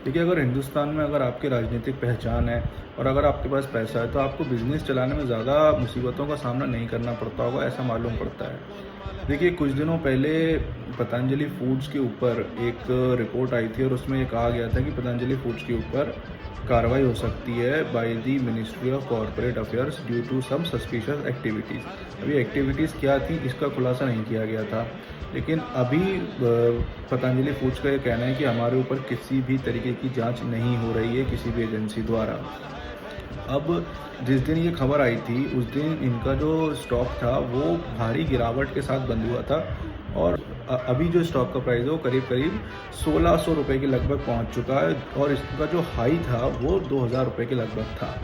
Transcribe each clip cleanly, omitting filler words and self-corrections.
देखिए, अगर हिंदुस्तान में अगर आपकी राजनीतिक पहचान है और अगर आपके पास पैसा है, तो आपको बिज़नेस चलाने में ज़्यादा मुसीबतों का सामना नहीं करना पड़ता होगा, ऐसा मालूम पड़ता है। देखिए, कुछ दिनों पहले पतंजलि फूड्स के ऊपर एक रिपोर्ट आई थी और उसमें ये कहा गया था कि पतंजलि फूड्स के ऊपर कार्रवाई हो सकती है by the ministry of corporate affairs due to some suspicious activities. अभी एक्टिविटीज़ क्या थी, इसका खुलासा नहीं किया गया था, लेकिन अभी पतंजलि फूड्स का ये कहना है कि हमारे ऊपर किसी भी तरीके की जांच नहीं हो रही है किसी भी एजेंसी द्वारा। अब जिस दिन ये खबर आई थी, उस दिन इनका जो स्टॉक था वो भारी गिरावट के साथ बंद हुआ था और अभी जो स्टॉक का प्राइस है वो करीब-करीब 1600 रुपए के लगभग पहुंच चुका है और इसका जो हाई था वो 2000 रुपए के लगभग था।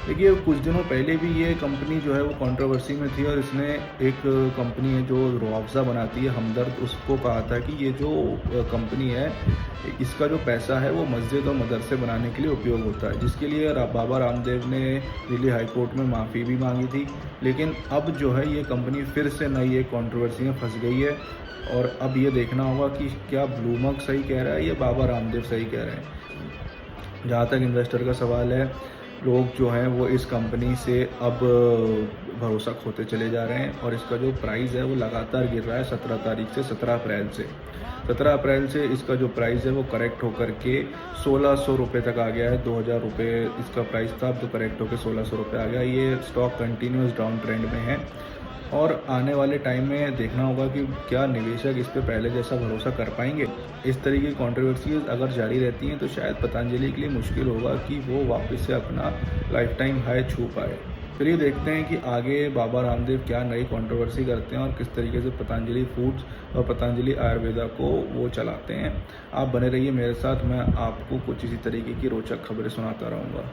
देखिए, कुछ दिनों पहले भी ये कंपनी जो है वो कंट्रोवर्सी में थी और इसने एक कंपनी है जो रुआवज़ा बनाती है हमदर्द, उसको कहा था कि ये जो कंपनी है, इसका जो पैसा है वो मस्जिद और मदरसे बनाने के लिए उपयोग होता है, जिसके लिए बाबा रामदेव ने दिल्ली हाई कोर्ट में माफ़ी भी मांगी थी। लेकिन अब जो है ये कंपनी फिर से नई एक कंट्रोवर्सी में फंस गई है और अब ये देखना होगा कि क्या ब्लूमबर्ग सही कह रहा है या बाबा रामदेव सही कह रहे हैं। जहाँ तक इन्वेस्टर का सवाल है, लोग जो हैं वो इस कंपनी से अब भरोसा खोते चले जा रहे हैं और इसका जो प्राइस है वो लगातार गिर रहा है 17 तारीख से 17 अप्रैल से। 17 अप्रैल से इसका जो प्राइस है वो करेक्ट होकर के 1600 रुपये तक आ गया है। 2000 रुपये इसका प्राइस था, अब तो करेक्ट होकर 1600 रुपये आ गया। ये स्टॉक कंटिन्यूस डाउन ट्रेंड में है और आने वाले टाइम में देखना होगा कि क्या निवेशक इस पे पहले जैसा भरोसा कर पाएंगे। इस तरीके की कंट्रोवर्सीज अगर जारी रहती हैं तो शायद पतंजलि के लिए मुश्किल होगा कि वो वापस से अपना लाइफ टाइम हाई छू पाए। चलिए देखते हैं कि आगे बाबा रामदेव क्या नई कंट्रोवर्सी करते हैं और किस तरीके से पतंजलि फूड्स और पतंजलि आयुर्वेदा को वो चलाते हैं। आप बने रहिए मेरे साथ, मैं आपको कुछ इसी तरीके की रोचक खबरें सुनाता रहूँगा।